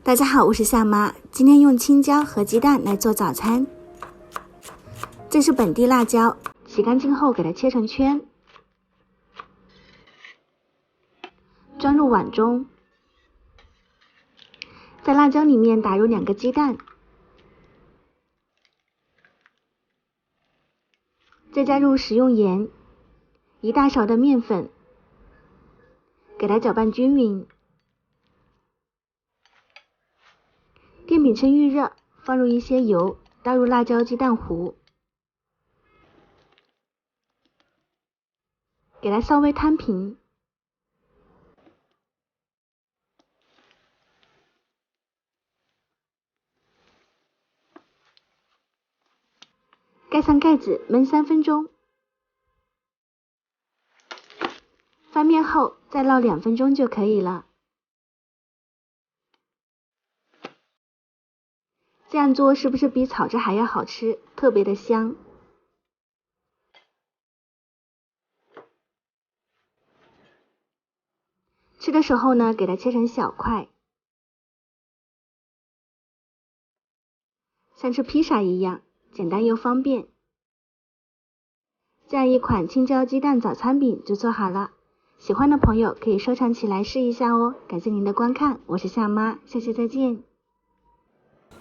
大家好，我是夏妈，今天用青椒和鸡蛋来做早餐。这是本地辣椒，洗干净后给它切成圈，装入碗中，在辣椒里面打入2个鸡蛋，再加入食用盐，1大勺的面粉，给它搅拌均匀。电饼趁预热，放入一些油，倒入辣椒鸡蛋糊，给它稍微摊平，盖上盖子焖3分钟，翻面后再烙2分钟就可以了。这样做是不是比炒着还要好吃？特别的香。吃的时候呢，给它切成小块，像吃披萨一样，简单又方便。这样一款青椒鸡蛋早餐饼就做好了。喜欢的朋友可以收藏起来试一下哦。感谢您的观看，我是夏妈，下期再见。